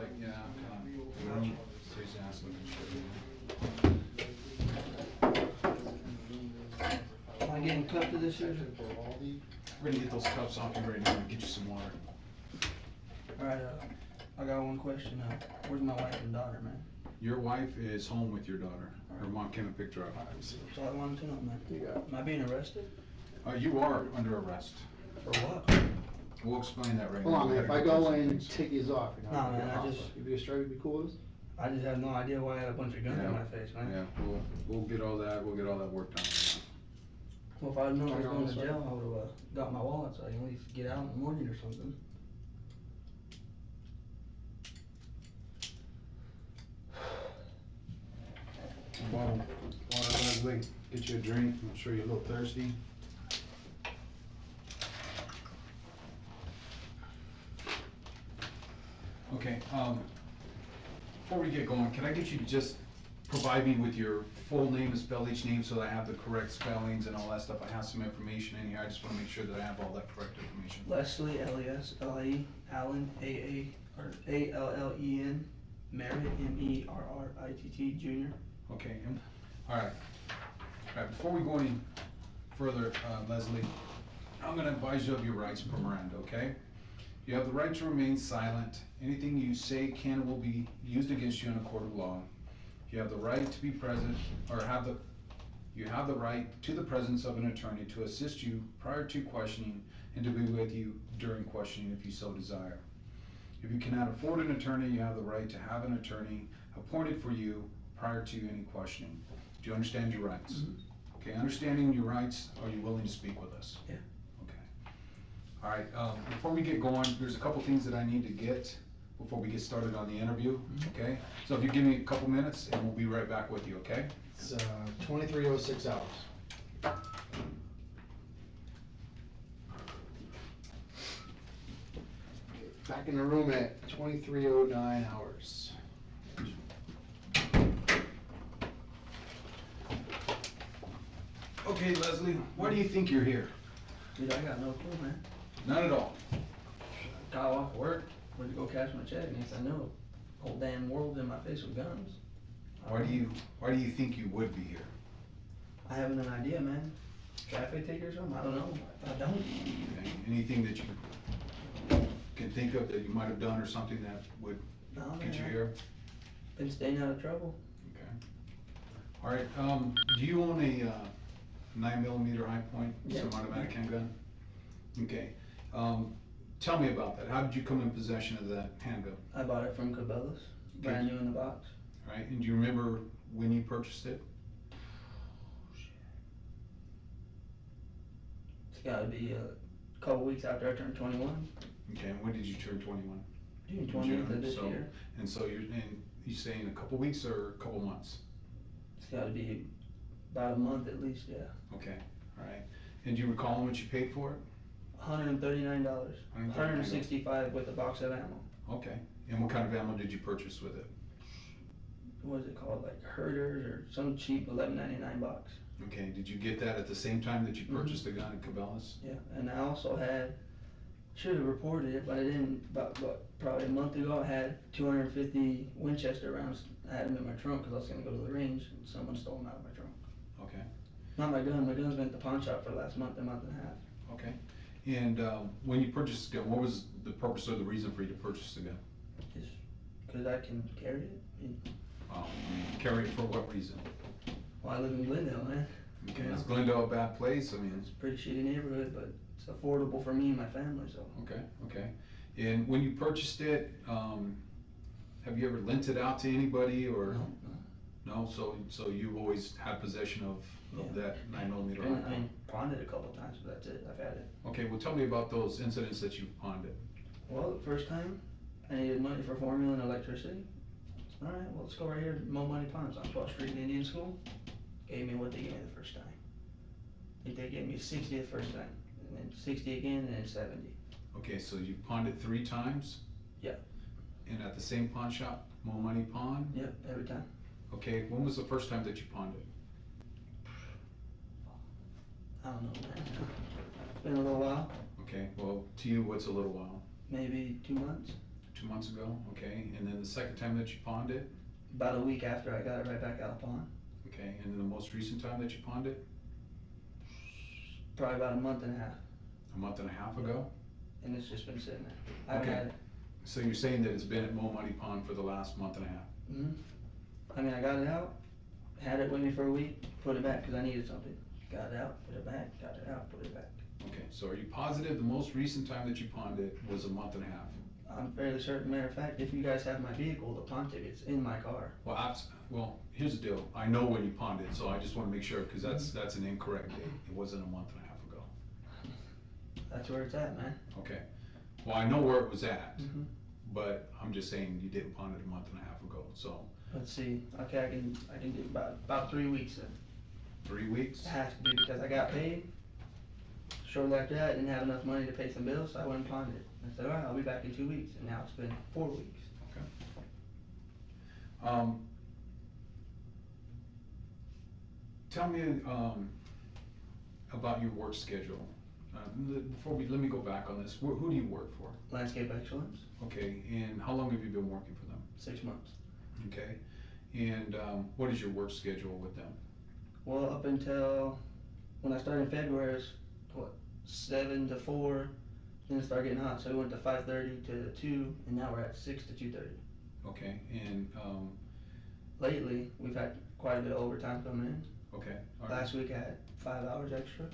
like, yeah, room, so he's asking Am I getting cupped to this here? We're gonna get those cups off you right now and get you some water. Alright, I got one question. Where's my wife and daughter, man? Your wife is home with your daughter. Her mom came and picked her up. That's all I wanted to know, man. Am I being arrested? You are under arrest. For what? We'll explain that right Hold now. on, man, if I go in and take these off, you're Nah, not gonna man, get I hot. just- If you straight, you'd be cool with this? I just have no idea why I had a bunch of guns in my face, man. Yeah, we'll get all that worked out. Well, if I'd known I was going to jail, I would've got my wallet so I can at least get out in the morning or something. Water, Leslie, get you a drink. I'm sure you're a little thirsty. Okay, before we get going, can I get you to just provide me with your full name and spell each name so that I have the correct spellings and all that stuff? I have some information in here. I just want to make sure that I have all that correct information. Leslie, L-E-S-L-I-E, Allen, A-A-Allen, Merritt, M-E-R-R-I-T-T, Jr. Okay, all right. All right, before we go any further, Leslie, I'm gonna advise you of your rights per Miranda, okay? You have the right to remain silent. Anything you say can and will be used against you in a court of law. You have the right to be present, or you have the right to the presence of an attorney to assist you prior to questioning and to be with you during questioning if you so desire. If you cannot afford an attorney, you have the right to have an attorney appointed for you prior to any questioning. Do you understand your rights? Mm-hmm. Okay, understanding your rights, are you willing to speak with us? Yeah. Okay. All right, before we get going, there's a couple things that I need to get before we get started on the interview, okay? So if you give me a couple minutes and we'll be right back with you, okay? It's 2306 hours. Back in the room at 2309 hours. Okay, Leslie, why do you think you're here? Dude, I got no clue, man. Not at all. Got off work, went to go cash my check, next I know, whole damn world's in my face with guns. Why do you think you would be here? I haven't an idea, man. Traffic ticket or something? I don't know. I don't. Okay, anything that you can think of that you might have done or something that would No, get you man. here? Been staying out of trouble. Okay. All right, do you own a 9mm high point Yeah. semi-automatic handgun? Okay, tell me about that. How did you come in possession of that handgun? I bought it from Cabela's, brand new in the box. All right, and do you remember when you purchased it? It's gotta be a couple weeks after I turned 21. Okay, and when did you turn 21? June 20th of this so, year. And so you saying a couple weeks or a couple months? It's gotta be about a month at least, yeah. Okay, all right. And do you recall how much you paid for it? $139. $165 with a box of ammo. Okay, and what kind of ammo did you purchase with it? What is it called, like Herders or some cheap $11.99 box. Okay, did you get that at the same time that you purchased the gun at Cabela's? Yeah, and I also had, should have reported it, but I didn't, about probably a month ago, I had 250 Winchester rounds. I had them in my trunk because I was gonna go to the range and someone stole them out of my trunk. Okay, Not my gun, my gun's been at the pawn shop for the last month and a half. okay. And when you purchased the gun, what was the purpose or the reason for you to purchase the gun? Just because I can carry it. Carry it for what reason? Well, I live in Glendale, man. Okay, is Glendale a bad place? I mean, It's a pretty shitty neighborhood, but it's affordable for me and my family, so. okay, okay. And when you purchased it, have you ever lent it out to anybody or? No. No, so you've always had possession of Yeah. that 9mm And I rifle? mean, pawned it a couple times, but that's it, I've had it. Okay, well tell me about those incidents that you pawned it. Well, the first time, I needed money for formula and electricity. All right, well, let's go right here, Mo Money Pawns on 12th Street in Indian School. Gave me what they gave me the first time. I think they gave me 60 the first time, and then 60 again, and then 70. Okay, so you pawned it 3 times? Yeah. And at the same pawn shop, Mo Money Pawn? Yep, every time. Okay, when was the first time that you pawned it? I don't know, man. It's been a little while, Okay, well, to you, what's a little while? maybe 2 months. 2 months ago, okay, and then the second time that you pawned it, About a week after I got it right back out of pawn. okay, and then the most recent time that you pawned it, Probably about a month and a half, a month and a half ago? and it's just been sitting there. I haven't Okay. had it. So you're saying that it's been at Mo Money Pawn for the last month and a half? I mean, I got it out, had it with me for a week, put it back because I needed something. Got it out, put it back, got it out, put it back. Okay, so are you positive the most recent time that you pawned it was a month and a half? I'm fairly certain, matter of fact, if you guys have my vehicle, the pawn ticket's in my car. Well, here's the deal, I know when you pawned it, so I just wanna make sure, cause that's an incorrect date, it wasn't a month and a half ago. That's where it's at, man. Okay, well, I know where it was at, Mhm. but I'm just saying you didn't pawn it a month and a half ago, so, Let's see, okay, I can do about 3 weeks then. 3 weeks? It has to be because I got paid. Shortly after that, I didn't have enough money to pay some bills, so I went and pawned it. I said, alright, I'll be back in 2 weeks, and now it's been 4 weeks. Tell me, about your work schedule. Let me go back on this, who do you work for? Landscape Excellence, Okay, and how long have you been working for them? 6 months. Okay, and, what is your work schedule with them? Well, up until when I started in February, it's 7 to 4, then it started getting hot, so we went to 5:30 to 2, and now we're at 6 to 2:30. Okay, and, Lately, we've had quite a bit of overtime coming in. okay, all right, Last week I had 5 hours extra,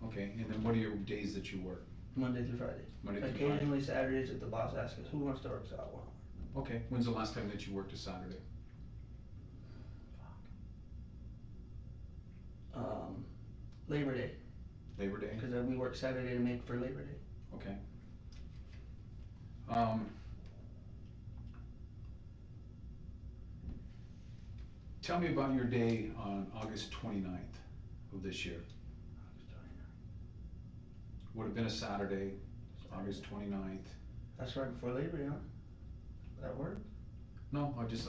okay, and then what are your days that you work? Monday through Friday. Monday through Friday? Occasionally Saturdays if the boss asks us, who wants to work, so I want. Okay, when's the last time that you worked a Saturday? Labor Day, Labor Day? because we work Saturday to make for Labor Day. Okay. Tell me about your day on August 29th of this year. Would have been a Saturday, August 29th. That's right before Labor Day, huh? That work? No, I'm just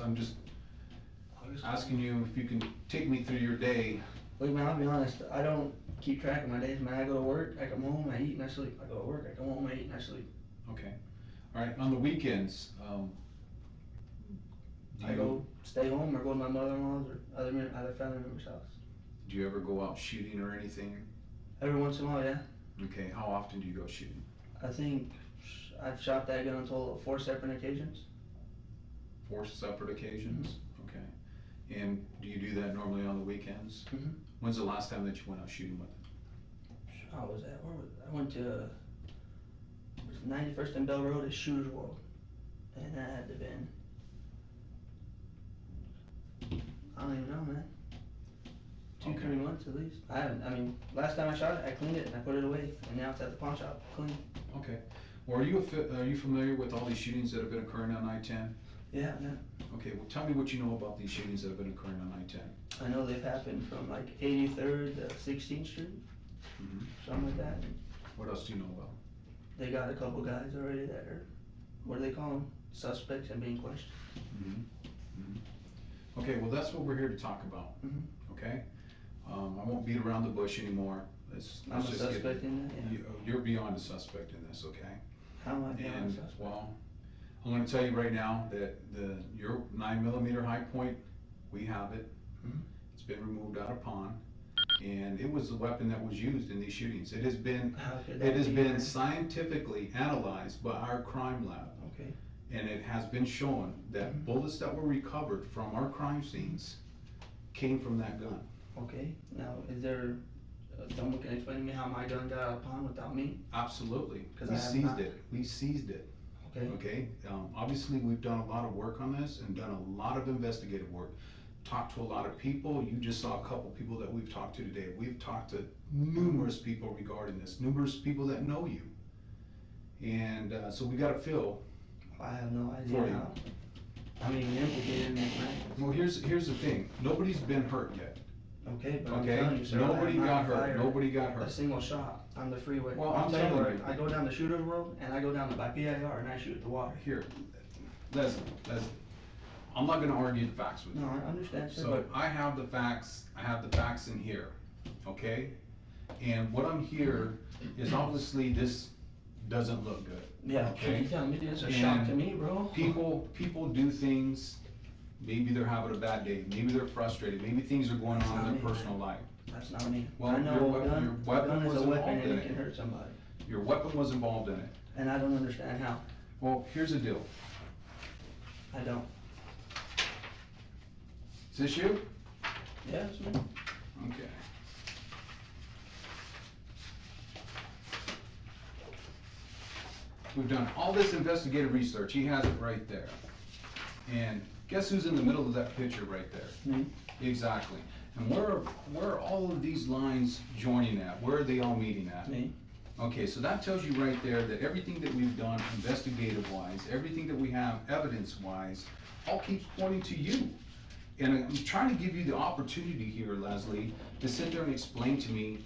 asking you if you can take me through your day. Look, man, I'll be honest, I don't keep track of my days, man. I go to work, I come home, I eat and I sleep. I go to work, I come home, I eat and I sleep. Okay. All right, on the weekends, I go stay home or go to my mother-in-law's or other family member's house. do you ever go out shooting or anything? Every once in a while, yeah. Okay, how often do you go shooting? I think I've shot that gun on total of 4 separate occasions. 4 separate occasions? Okay. And do you do that normally on the weekends? Mhm. When's the last time that you went out shooting with it? How was that? Where was I went to 91st and Bell Road at Shooter's World. And that had to been, I don't even know, man. 2, Okay. 3 months at least. I mean, last time I shot it, I cleaned it and I put it away, and now it's at the pawn shop, clean. Okay. Well, are you familiar with all these shootings that have been occurring on I-10? Yeah, yeah. Okay, well, tell me what you know about these shootings that have been occurring on I-10. I know they've happened from like 83rd to 16th Street, something like that. What else do you know about? They got a couple guys already that are, what do they call them? Suspects and being questioned. Okay, well, that's what we're here to talk about, Mhm. okay? I won't beat around the bush anymore. I'm a suspect in that, yeah. You're beyond a suspect in this, okay? How am I being a And, suspect? well, I'm gonna tell you right now that your 9mm high point, we have it. Mhm. It's been removed out of pawn, and it was the weapon that was used in these shootings. It has been, How could that it has be, been man? scientifically analyzed by our crime lab. Okay. And it has been shown that Mhm. bullets that were recovered from our crime scenes came from that gun. Okay, now, is there, someone can explain to me how my gun got out of pawn without me? Absolutely, 'Cause we I have seized not. it, we seized it, Okay, okay? Obviously, we've done a lot of work on this and done a lot of investigative work. Talked to a lot of people, you just saw a couple people that we've talked to today. We've talked to numerous people regarding this, numerous people that know you. And, so we got a feel. I have no For idea you. how. I'm even implicated in this, man. Well, here's the thing, nobody's been hurt yet, Okay, but I'm okay? telling you, sir, I have Nobody not got hurt, fired nobody got a hurt. single shot on the freeway. Well, I'll I'm tell you telling where, you. I go down the Shooter's World, and I go down by PIR, and I shoot at the water. Here, Leslie, I'm not gonna argue the facts with you. No, I understand, sir, So but, I have the facts in here, okay? And what I'm here is obviously this doesn't look good. Yeah, Okay. you telling me this is a shock to And me, bro? People do things, maybe they're having a bad day, maybe they're frustrated, maybe things are going That's on in not their me, personal man. life. That's not me. Well, I know your a gun, weapon a gun is was a weapon involved and in it can it. hurt somebody. Your weapon was involved in it. And I don't understand how. Well, here's the deal. I don't. Is this you? Yeah, it's me. Okay. We've done all this investigative research. He has it right there. And guess who's in the middle of that picture right there? Me. Exactly. And where are all of these lines joining at? Where are they all meeting at? Me. Okay, so that tells you right there that everything that we've done investigative-wise, everything that we have evidence-wise, all keeps pointing to you. And I'm trying to give you the opportunity here, Leslie, to sit there and explain to me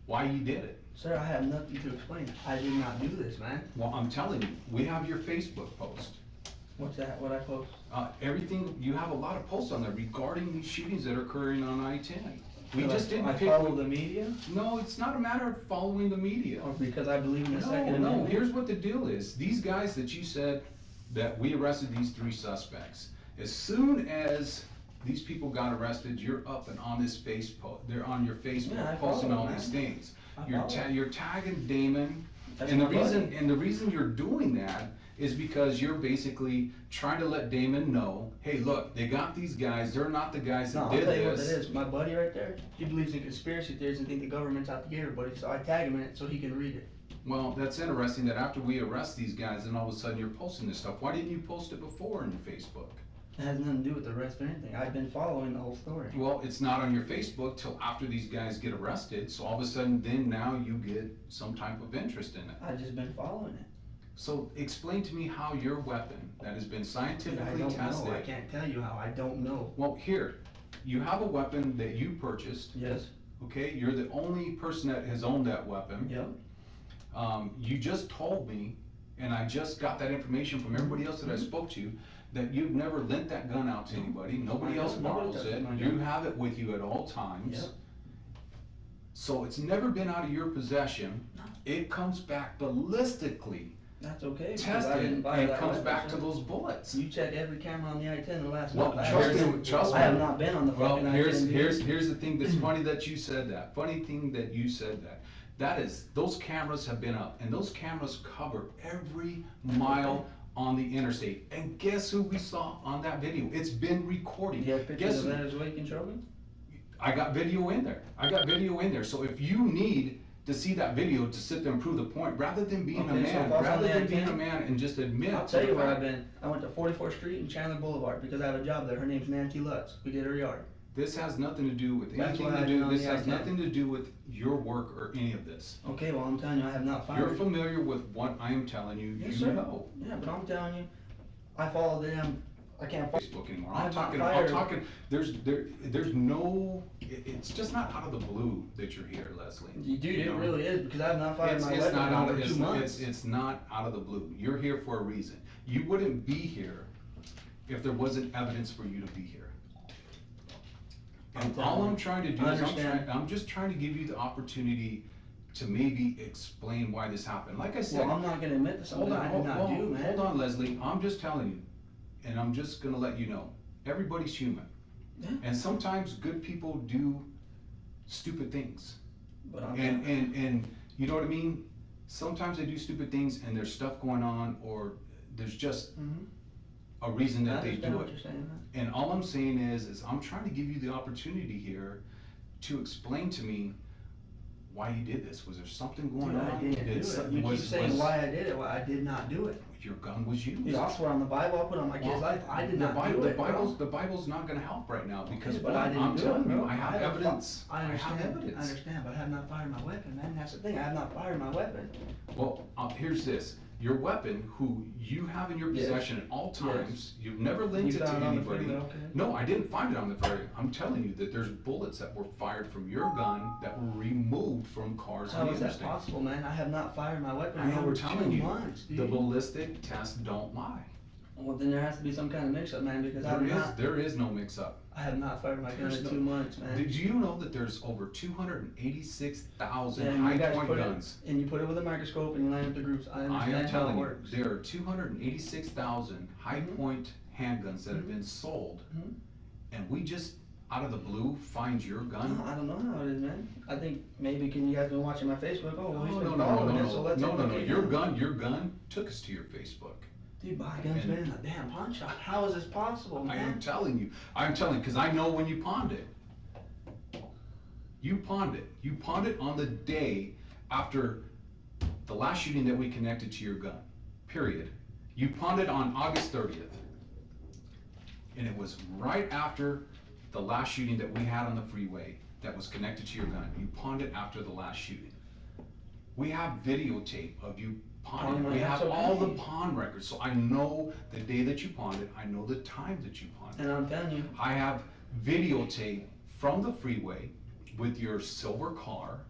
why you did it. Sir, I have nothing to explain. I did not do this, man. Well, I'm telling you, we have your Facebook post. What's that? What I post? Everything, you have a lot of posts on there regarding these shootings that are occurring on I-10. We Because just didn't I pick. follow the media, No, it's not a matter of following the media. or because I believe in the Second No, Amendment. here's what the deal is. These guys that you said that we arrested these 3 suspects. As soon as these people got arrested, you're up and on this Facebook, they're on your Yeah, I Facebook follow posting them, all man. these things. I You're follow. you're tagging Damon, That's and the my buddy. reason you're doing that is because you're basically trying to let Damon know, hey, look, they got these guys, they're not the guys No, that I'll did tell you what this. it is. My buddy right there, he believes in conspiracy theories and think the government's out to get everybody, so I tag him in it so he can read it. Well, that's interesting that after we arrest these guys, then all of a sudden you're posting this stuff. Why didn't you post it before on your Facebook? It has nothing to do with the arrest or anything. I've been following the whole story. Well, it's not on your Facebook till after these guys get arrested, so all of a sudden then now you get some type of interest in it. I've just been following it. So explain to me how your weapon that has been I scientifically don't tested. know. I can't tell you how. I don't know. Well, here, you have a weapon that you purchased, Yes. okay? You're the only person that has owned that weapon. Yep. You just told me, and I just got that information from everybody else that I spoke to, that you've never lent that gun out to anybody, nobody else Nobody borrows touches it, my you gun. have it with you at all times. Yep. So it's never been out of your possession, No. it comes back ballistically That's okay. because I tested, didn't buy and it that comes weapon, back to sir. those bullets. You check every camera on the I-10 in the last Well, month. I trust haven't me, been- trust I me. have not been on the Well, fucking here's I-10. the thing that's funny that you said that, funny thing that you said that. That is, those cameras have been up, and those cameras cover every mile on the interstate. And guess who we saw on that video? It's been recording. You have pictures Guess of who? that as well you can show me? I got video in there. So if you need to see that video to sit there and prove the point, rather than being a Okay, so man, if I was on rather the than being a I-10, man and just admit I'll to tell the you where I've fact. been. I went to 44th Street and Chandler Boulevard because I have a job there. Her name's Nancy Lutz. We did her yard. This has nothing to do with That's anything why to I've been do, on this the has I-10. nothing to do with your work or any of this. Okay, well, I'm telling you, I have not You're fired. familiar with what I am telling you, Yes, you sir. know. Yeah, but I'm telling you, I follow them. I can't follow. Facebook anymore. I'm I'm not talking, fired. there's no, it's just not out of the blue that you're here, Leslie. Dude, You it know? really is because I have not fired It's, my it's weapon not in out over of, 2 months. it's not out of the blue. You're here for a reason. You wouldn't be here if there wasn't evidence for you to be here. And I'm all telling I'm you. trying to do I is understand. I'm just trying to give you the opportunity to maybe explain why this happened. Like I said, Well, I'm not gonna admit to something I did not do, man. hold on, Leslie. I'm just telling you, and I'm just gonna let you know, everybody's human. Yeah. And sometimes good people do stupid things. But I'm And you know what I mean? Sometimes they do stupid things and there's stuff going on, or there's just Mhm. a reason I that they understand do what it. you're saying, man. And all I'm saying is I'm trying to give you the opportunity here to explain to me why you did this. Was there something going Dude, on? I didn't do it. some- You keep was- saying was- why I did it. Well, I did not do it. Your gun was used. Dude, I swear on the Bible, I put on my kid's Well, life. I did the not Bible, do it, bro. the Bible's not gonna help right now because Okay, but I didn't I'm do it, telling you, bro. I have haven't evidence. I understand. have evidence. I understand, but I have not fired my weapon, man. That's the thing. I have not fired my weapon. Well, here's this. Your weapon, who you have in your Yes. possession at all times, you've never You lent it to found it on the anybody. freeway, okay? No, I didn't find it on the ferry. I'm telling you that there's bullets that were fired from your gun that were removed from cars on How the is that interstate. possible, man? I have not fired my weapon I in am over telling 2 you, months, dude. the ballistic tests don't lie. Well, then there has to be some kind of mix-up, man, because There is no mix-up. I have not fired my gun There's in no- 2 months, man. Did you know that there's over 286,000 Yeah, and you guys high-point put it, guns? and you put it with a microscope and you line up the groups. I I am understand how telling it you, works. there are 286,000 high-point handguns that have been sold, Mhm. and we just, out of the blue, find your gun? No, I don't know how it is, man. I think maybe you guys been watching my Facebook. Oh, well, he's No, been no, no, following no, it, so let's no, no, look no, at your him. gun took us to your Facebook. Dude, my gun's been in a damn pawn shop. How is this possible, I man? am telling you, because I know when you pawned it. You pawned it on the day after the last shooting that we connected to your gun, period. You pawned it on August 30th. And it was right after the last shooting that we had on the freeway that was connected to your gun. You pawned it after the last shooting. We have videotape of you pawning. Oh, We have that's all the okay. pawn records, so I know the day that you pawned it, I know the time that you pawned it. And I'm telling you, I have videotape from the freeway with your silver car.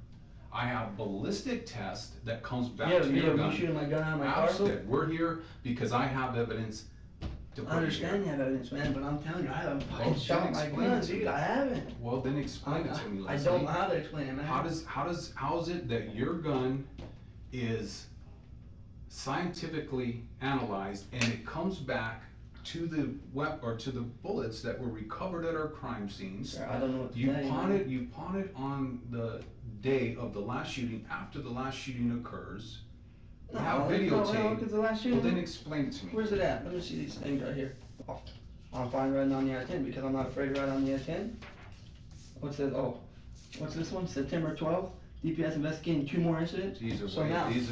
I have ballistic test that comes back you have a to video your of me gun. shooting my gun out of my car. Absolutely. We're here because I have evidence to I put you understand you here. have evidence, man, but I'm telling you, I haven't Well, fucking then shot my explain gun, it to dude. me. I haven't. Well, then explain it to me, I Leslie. don't know how to explain it, man. How is it your gun is scientifically analyzed and it comes back to the to the bullets that were recovered at our crime scenes? Sir, I don't know what to You tell you, pawn man. it. You pawn it on the day of the last shooting. After the last shooting occurs, we have videotape. It's the last Well, shooting. then explain it to me. Where's it at? Let me see these things right here. Oh, I'm fine riding on the I-10 because I'm not afraid to ride on the I-10. What's this? Oh, what's this one? September 12th. DPS investigating 2 more incidents. These are So way, now- these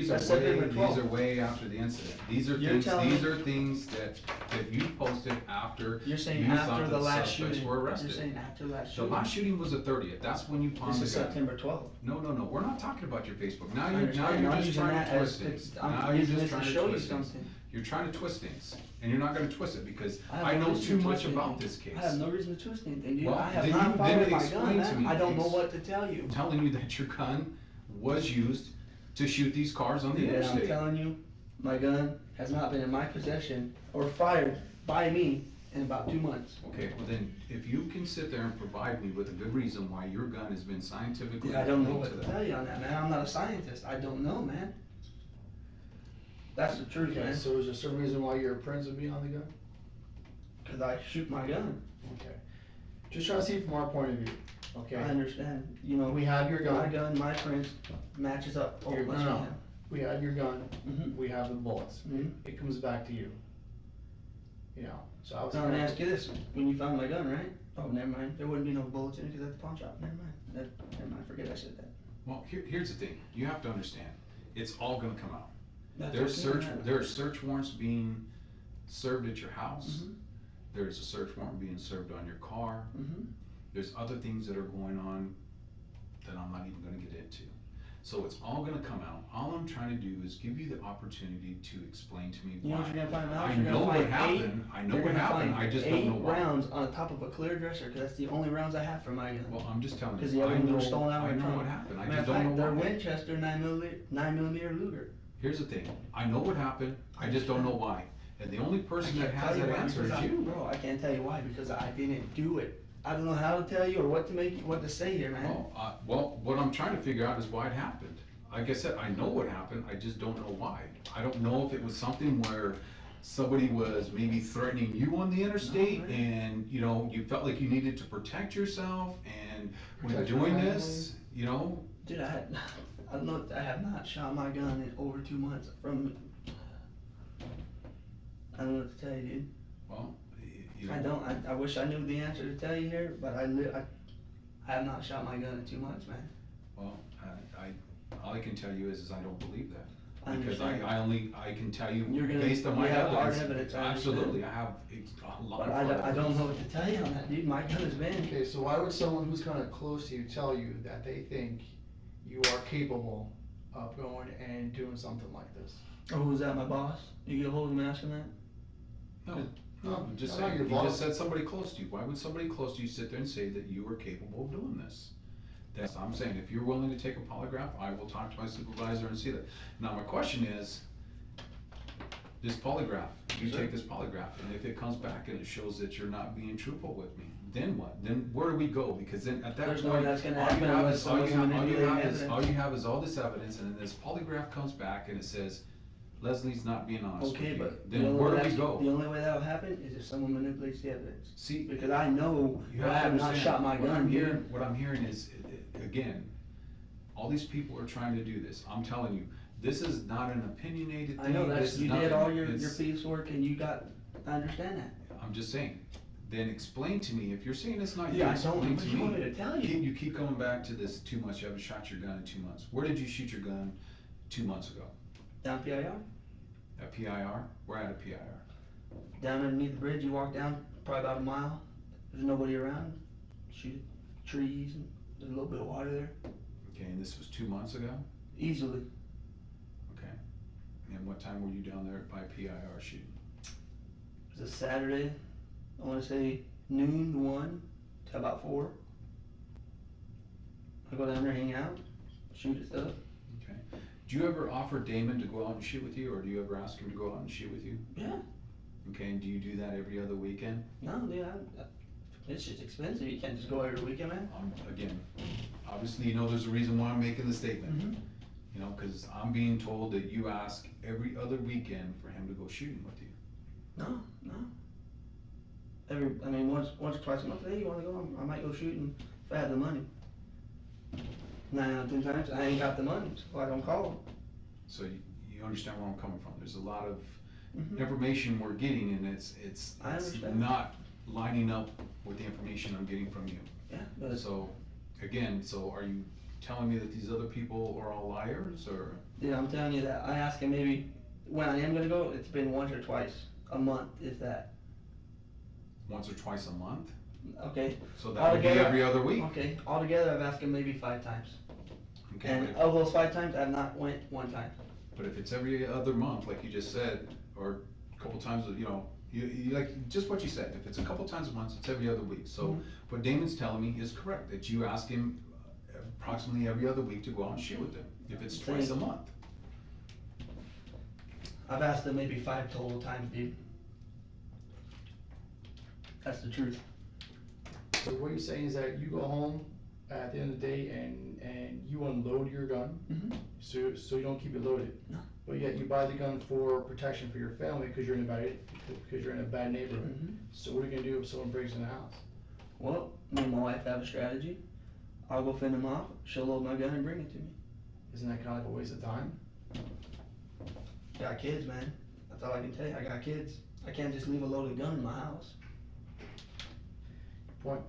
that's are September 12th. way after the incident. These You're telling these me- are things that you posted after You're saying you after thought the that last suspects shooting. were You're arrested. saying after the last The shooting. last shooting was the 30th. That's when you pawned This the is gun. September 12th. No, we're not talking about your Facebook. Now I you're understand. just I'm using trying that to twist as things. Now I'm you're using just this to trying to show you twist things. something. You're trying to twist things, and you're not gonna twist it because have I no know reason too to much twist about anything. this case. I have no reason to twist anything, dude. Well, I have then not you- then fired my gun, explain to man. me. I don't know what to tell you. I'm telling you that your gun was used to shoot these cars on the Yeah, I'm interstate. telling you, my gun has not been in my possession or fired by me in about 2 months. Okay, well then, if you can sit there and provide me with a good reason why your gun has been scientifically. Dude, I don't know linked what to to that. tell you on that, man. I'm not a scientist. I don't know, man. That's the truth, Okay, man. so is there some reason why your prints would be on the gun? Cause I shoot my gun. Okay. Just trying to see from our point of view, okay? I understand. You know, We have your my gun, gun, my prints matches up. Oh, Your- much no, no. more. we have your gun, Mhm. we have the bullets. Mhm. It comes back to you. You know, so I was. So let me ask you this: when you found my gun, right? Oh, never mind. There wouldn't be no bullets in it because at the pawn shop. Never mind. Never mind. Forget I said that. Well, here's the thing, you have to understand, it's all gonna come out. That's There's okay, man. there are search warrants being served at your house. Mhm. There's a search warrant being served on your car. Mhm. There's other things that are going on that I'm not even gonna get into. So it's all gonna come out. All I'm trying to do is give you the opportunity to explain to me You know why. what you're gonna find out? I You're gonna know what find happened, I know You're what gonna happened, find I just don't know 8 why. rounds on top of a clear dresser because that's the only rounds I have for my gun. Well, I'm just telling Because you, the I other ones know, were stolen out I of my know trunk. what happened, I Matter just of don't fact, know they're why. Winchester 9mm Luger. Here's the thing, I know what happened, I just don't know why. And the only person that has that answer is you. Bro, I can't tell you why because I didn't do it. I don't know how to tell you or what to say here, man. Well, what I'm trying to figure out is why it happened. Like I said, I know what happened, I just don't know why. I don't know if it was something where somebody was maybe threatening you on the interstate No, man. and, you know, you felt like you needed to protect yourself and when Protect your doing family. this, you know, Dude, I have not shot my gun in over 2 months from. I don't know what to tell you, dude. well, you know. I don't. I wish I knew the answer to tell you here, but I have not shot my gun in 2 months, man. Well, all I can tell you is I don't believe that. I Because understand. I can tell you You're gonna- based on my you have hard evidence. evidence, I understand. Absolutely, I have a lot But of I hard don't evidence. know what to tell you on that, dude. My gun has been. Okay, so why would someone who's kinda close to you tell you that they think you are capable of going and doing something like this? Oh, who's that? My boss? You get a hold of him and ask him that? No, I'm just I'm not saying, your you boss. just said somebody close to you, why would somebody close to you sit there and say that you are capable of doing this? That's, I'm saying, if you're willing to take a polygraph, I will talk to my supervisor and see that. Now, my question is, this polygraph, you Sure. take this polygraph, and if it comes back and it shows that you're not being truthful with me, then what? Then where do we go? Because then at that There's no way point, that's gonna all you happen have unless is, all you someone's have, manipulating all evidence. you have is all this evidence, and then this polygraph comes back and it says, Leslie's not being honest with Okay, you. but Then the only where way do we that's- go? The only way that'll happen is if someone manipulates the evidence. See, Because I know you that I have have to not understand, shot my gun here. what I'm hearing is, again, all these people are trying to do this. I'm telling you, this is not an opinionated thing. I know This that's, is you did nothing. all your It's- police work and you got, I understand that. I'm just saying, then explain to me, if you're saying it's not you, Yeah, I don't, explain what to do you want me. me to tell you? You keep going back to this 2 months, you haven't shot your gun in 2 months. Where did you shoot your gun 2 months ago? Down PIR? At PIR? We're at a PIR. Down underneath the bridge, you walk down probably about a mile, there's nobody around, shoot trees and there's a little bit of water there, Okay, and this was 2 months ago? easily. Okay. And what time were you down there by PIR shooting? It was a Saturday, I wanna say noon to 1 to about 4. I go down there, hang out, shoot at stuff. Okay. Do you ever offer Damon to go out and shoot with you, or do you ever ask him to go out and shoot with you? Yeah, Okay, and do you do that every other weekend? no, dude, it's just expensive, you can't just go every weekend, man. Again, obviously, you know there's a reason why I'm making the statement. Mhm. You know, cause I'm being told that you ask every other weekend for him to go shooting with you. No. I mean, once or twice a month, hey, you wanna go, I might go shooting if I had the money. 9 out of 10 times, I ain't got the money, so I don't call them. So you understand where I'm coming from. There's a lot of Mhm. information we're getting, and it's I understand. not lining up with the information I'm getting from you. Yeah, but So, again, so are you telling me that these other people are all liars, or? dude, I'm telling you that, I ask him maybe, when I am gonna go, it's been once or twice a month, if that, Once or twice a month? okay? So that would be Altogether- every other week? Okay, altogether, I've asked him maybe 5 times, Okay, and of those 5 times, I've not went 1 time. but if it's every other month, like you just said, or a couple times, you know, you like, just what you said, if it's a couple times a month, it's every other week. So Mhm. what Damon's telling me is correct, that you ask him approximately every other week to go out and shoot with him, if it's twice a month. I've asked him maybe 5 total times, dude. That's the truth. So what you're saying is that you go home at the end of the day and you unload your gun, Mm-hmm. so you don't keep it loaded. No. But yet you buy the gun for protection for your family because you're in a bad neighborhood. Mm-hmm. So what are you gonna do if someone breaks in the house? Well, me and my wife have a strategy. I'll go fend them off, she'll load my gun and bring it to me. Isn't that kind of a waste of time? Got kids, man. That's all I can tell you. I got kids. I can't just leave a loaded gun in my house. Point.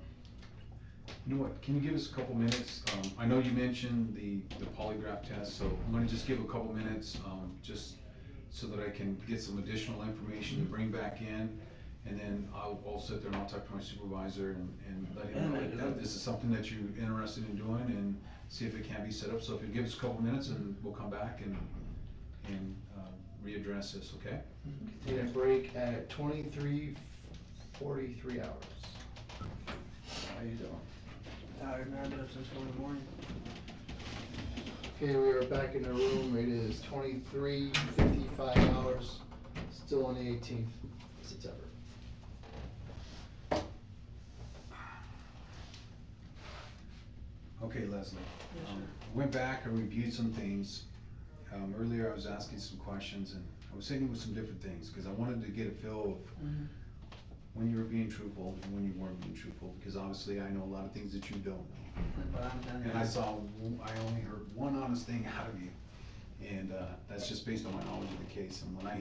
You know what, can you give us a couple minutes? I know you mentioned the polygraph test, so I'm gonna just give a couple minutes, just so that I can get some additional information to bring back in. And then I'll sit there and I'll talk to my supervisor and let Yeah, him know man, that this is something that you're interested in doing, and see if it can be set up. So if you give us a couple minutes, and we'll come back and readdress this, okay? Take a break at 23:43 hours. How you doing? Tired, man. I've been up since 4 in the morning. Okay, we are back in the room. It is 23:55 hours, still on the 18th of September. Okay, Leslie. Yes, sir. Went back and reviewed some things. Earlier I was asking some questions, and I was thinking with some different things, because I wanted to get a feel of Mm-hmm. when you were being truthful and when you weren't being truthful, because obviously I know a lot of things that you don't know. But I'm telling you. And I only heard one honest thing out of you, and that's just based on my knowledge of the case. And when I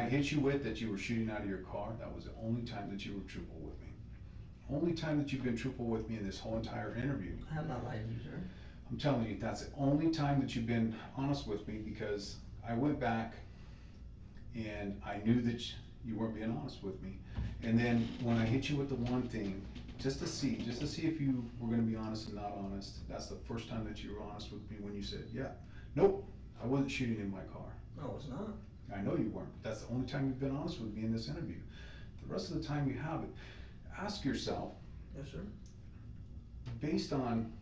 hit you with that you were shooting out of your car, that was the only time that you were truthful with me. Only time that you've been truthful with me in this whole entire interview. I have not lied to you, sir. I'm telling you, that's the only time that you've been honest with me, because I went back and I knew that you weren't being honest with me. And then when I hit you with the one thing, just to see if you were gonna be honest and not honest, that's the first time that you were honest with me, when you said, yeah, nope, I wasn't shooting in my car. No, it's not. I know you weren't, but that's the only time you've been honest with me in this interview. The rest of the time you haven't. Ask yourself, Yes, sir. based on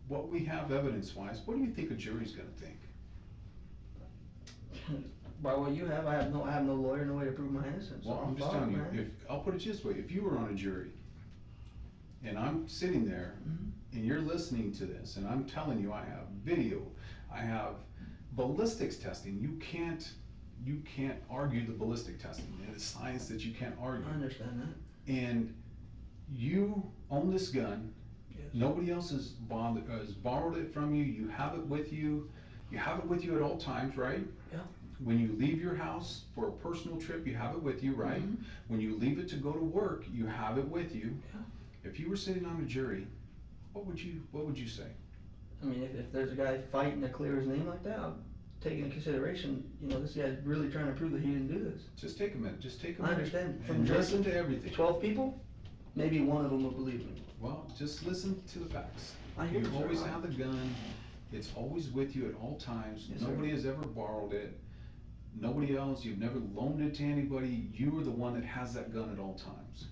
what we have evidence-wise, what do you think a jury's gonna think? by what you have, I have no lawyer, no way to prove my innocence. Well, So I'm just fucked, telling you, man. if, I'll put it this way, if you were on a jury, and I'm sitting there, Mhm. and you're listening to this, and I'm telling you, I have video, I have ballistics testing, you can't argue the ballistic testing, and it's science that you can't argue. I understand that. And you own this gun, Yes. nobody else has borrowed it from you, you have it with you at all times, right? Yeah. When you leave your house for a personal trip, you have it with you, right? Mhm. When you leave it to go to work, you have it with you. Yeah. If you were sitting on a jury, what would you say? I mean, if there's a guy fighting to clear his name like that, I'll take into consideration, this guy's really trying to prove that he didn't do this. Just take a minute, I understand. and listen to everything. 12 people, maybe one of them will believe me. Well, just listen to the facts. I hear You you, sir. always have the gun, it's always with you at all times, Yes, sir. nobody has ever borrowed it. Nobody else, you've never loaned it to anybody, you are the one that has that gun at all times.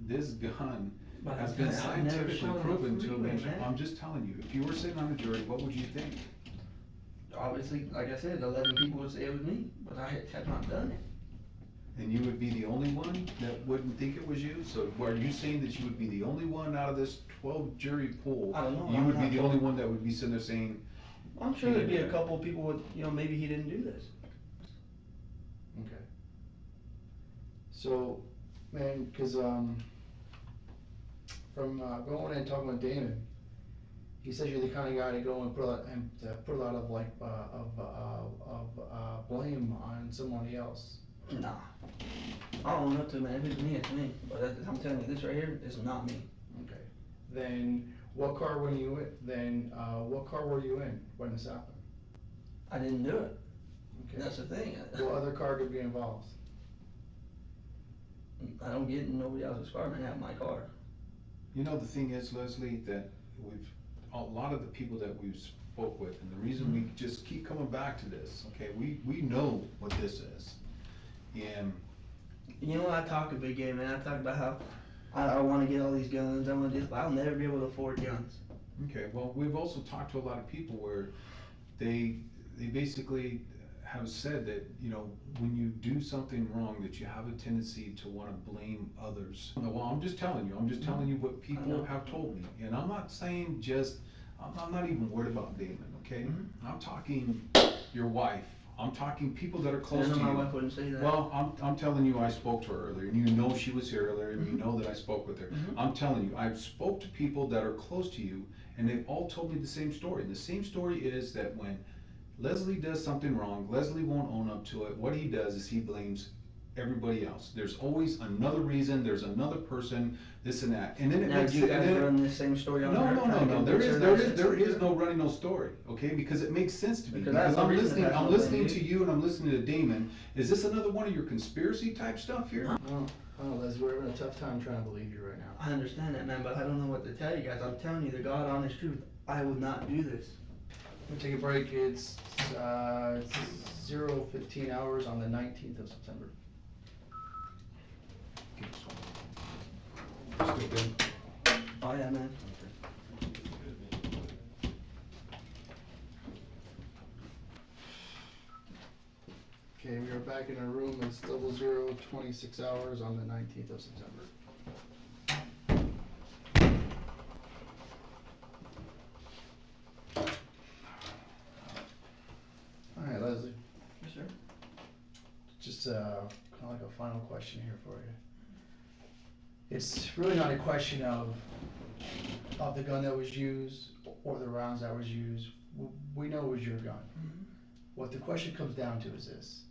This gun But has I've been never scientifically shot on a proven to freeway, have been, man. I'm just telling you, if you were sitting on a jury, what would you think? Obviously, like I said, 11 people would say it was me, but I have not done it. And you would be the only one that wouldn't think it was you? So are you saying that you would be the only one out of this 12 jury pool? I don't know, You I'm would be not the told. only one that would be sitting there saying, I'm sure there'd be a Yeah. couple of people with, maybe he didn't do this. Okay. So, man, cause, from, going and talking with Damon, he says you're the kind of guy to go and put a lot of like, blame on somebody else. Nah. I'll own up to it, man. If it's me, it's me. But I'm telling you, this right here is not me. Okay. Then, what car were you in when this happened? I didn't do it. Okay. That's the thing. What other car could be involved? I don't get in nobody else's car, man. I have my car. you know, the thing is, Leslie, that a lot of the people that we've spoke with, and the reason we just keep coming back to this, okay, we know what this is. And I talk a big game, man. I talk about how I want to get all these guns. I want to do this, but I'll never be able to afford guns. okay, well, we've also talked to a lot of people where they basically have said that, when you do something wrong, that you have a tendency to wanna blame others. Well, I'm just telling you what people have told me, and I'm not saying I'm not even worried about Damon, okay? I'm talking your wife, I'm talking people that are close I to know you. my wife wouldn't say that. Well, I'm telling you, I spoke to her earlier, and you know she was here earlier, and you know that I spoke with her. I'm telling you, I've spoke to people that are close to you, and they've all told me the same story. The same story is that when Leslie does something wrong, Leslie won't own up to it. What he does is he blames everybody else. There's always another reason, there's another person, this and that. And then it Now, makes do you it, and guys then run this same story on her? no, there is no running no story, okay? Because it makes sense to me. Because that's Because the reason that's I'm not listening letting to you and I'm listening to Damon. Is this another one of your conspiracy type stuff here? Oh, Les, we're having a tough time trying to believe you right now. I understand that, man, but I don't know what to tell you guys. I'm telling you the God honest truth. I would not do this. We'll take a break. It's 0:15 hours on the 19th of September. Still good? Oh yeah, man. Okay, we are back in our room. It's 00:26 hours on the 19th of September. All right, Leslie. Yes, sir. Just kind of like a final question here for you. It's really not a question of the gun that was used or the rounds that was used. We know it was your gun. Mhm. What the question comes down to is this: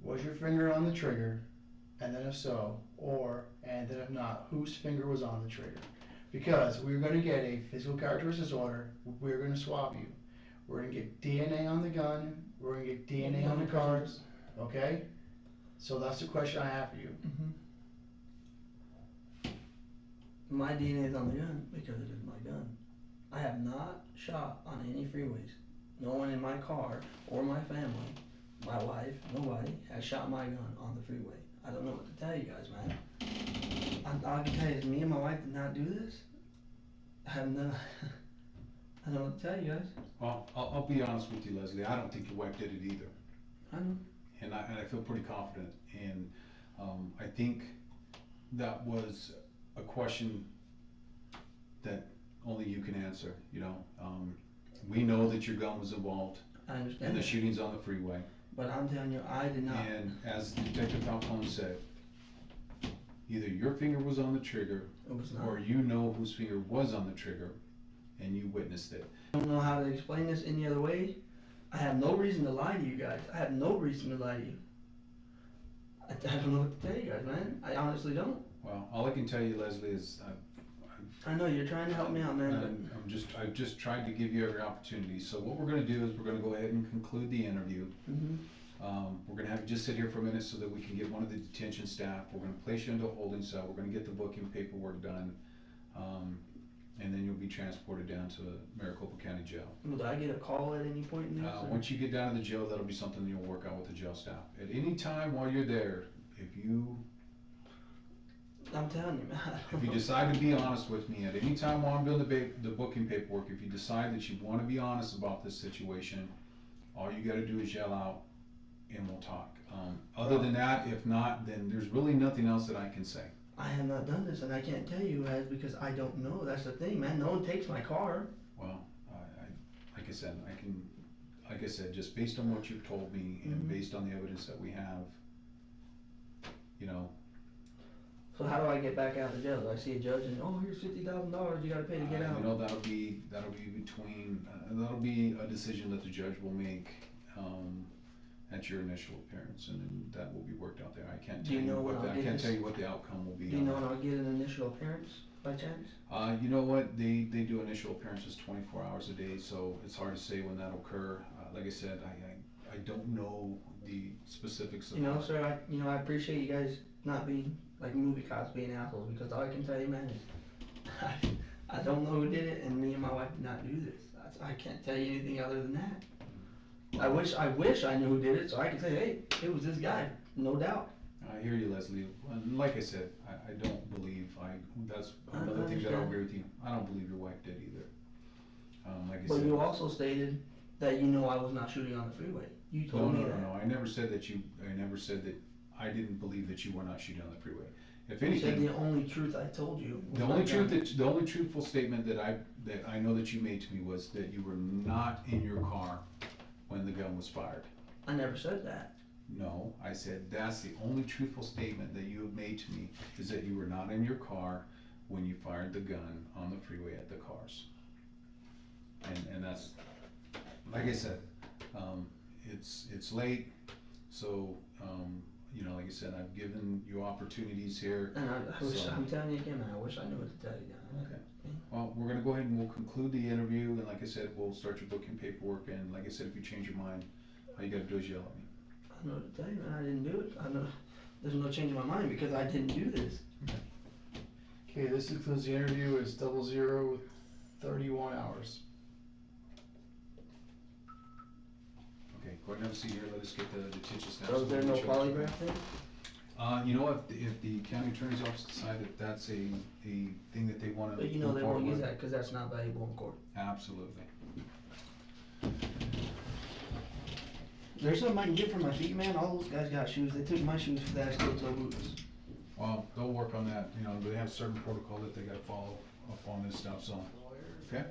was your finger on the trigger? And then if so, and then if not, whose finger was on the trigger? Because we're going to get a physical characteristics order. We're going to swab you. We're going to get DNA on the gun. We're going to get DNA on the cards. Okay? So that's the question I have for you. My DNA is on the gun because it is my gun. I have not shot on any freeways. No one in my car or my family, my wife, nobody has shot my gun on the freeway. I don't know what to tell you guys, man. I can tell you, me and my wife did not do this. I don't know what to tell you guys. Well, I'll be honest with you, Leslie, I don't think your wife did it either. I know. and I feel pretty confident, and, I think that was a question that only you can answer, you know? We know that your gun was involved I in understand the that, shootings on the freeway, but I'm telling you, I did not. and as Detective Falcone said, either your finger was on the trigger, It was not. or you know whose finger was on the trigger, and you witnessed it. I don't know how to explain this any other way. I have no reason to lie to you guys. I have no reason to lie to you. I don't know what to tell you guys, man. I honestly don't. Well, all I can tell you, Leslie, is I know you're trying to help me out, man. I've just tried to give you every opportunity. So what we're gonna do is we're gonna go ahead and conclude the interview. We're gonna have you just sit here for a minute so that we can get one of the detention staff. We're gonna place you into a holding cell. We're gonna get the booking paperwork done. And then you'll be transported down to Maricopa County Jail. Will I get a call at any point in this? or- Once you get down to the jail, that'll be something you'll work out with the jail staff. At any time while you're there, if you I'm telling you, man. If you decide to be honest with me at any time while I'm doing the booking paperwork, if you decide that you want to be honest about this situation, all you got to do is yell out, and we'll talk. Other than that, if not, then there's really nothing else that I can say. I have not done this, and I can't tell you guys because I don't know. That's the thing, man. No one takes my car. Well, like I said, just based on what you've told me and based on the evidence that we have, you know. So how do I get back out of jail? Do I see a judge and, oh, here's $50,000 you gotta pay to get out? You know, that'll be between, that'll be a decision that the judge will make, at your initial appearance, and then that will be worked out there. I can't tell you what the outcome will be. Do you know when I'll get an initial appearance by chance? You know what, they do initial appearances 24 hours a day, so it's hard to say when that'll occur. Like I said, I don't know the specifics of You know, sir, I appreciate you guys not being like movie cops being assholes, because all I can tell you, man, is I don't know who did it, and me and my wife did not do this. I can't tell you anything other than that. I wish I knew who did it, so I could say, hey, it was this guy, no doubt. I hear you, Leslie. And like I said, I don't believe, that's another thing that I'll agree with you. I don't believe your wife did either. Like I But said. you also stated that you know I was not shooting on the freeway. You told me that. No, I never said that I didn't believe that you were not shooting on the freeway. If You said anything, the only truth I told you was the only truthful statement that I know that you made to me was that you were not in your car when the gun was fired. I never said that. No, I said that's the only truthful statement that you have made to me, is that you were not in your car when you fired the gun on the freeway at the cars. And that's, like I said, it's late, so, you know, like I said, I've given you opportunities here. And I'm telling you again, man, I wish I knew what to tell you. Okay. Well, we're gonna go ahead and we'll conclude the interview, and like I said, we'll start your booking paperwork, and like I said, if you change your mind, all you gotta do is yell at me. I know what to tell you, man. I didn't do it. I know there's no change in my mind because I didn't do this. Okay, this includes the interview. It's 0031 hours. Okay, go ahead and have a seat here, let us get the detention staff. So is there no polygraph thing? You know, if the county attorney's office decide that that's a thing that they wanna. But you know move they forward won't use with, that because that's not valuable in court. Absolutely. There's something I can get for my feet, man. All those guys got shoes. They took my shoes for that steel-toe boots. Well, they'll work on that, you know, they have certain protocol that they gotta follow up on this stuff, so, okay?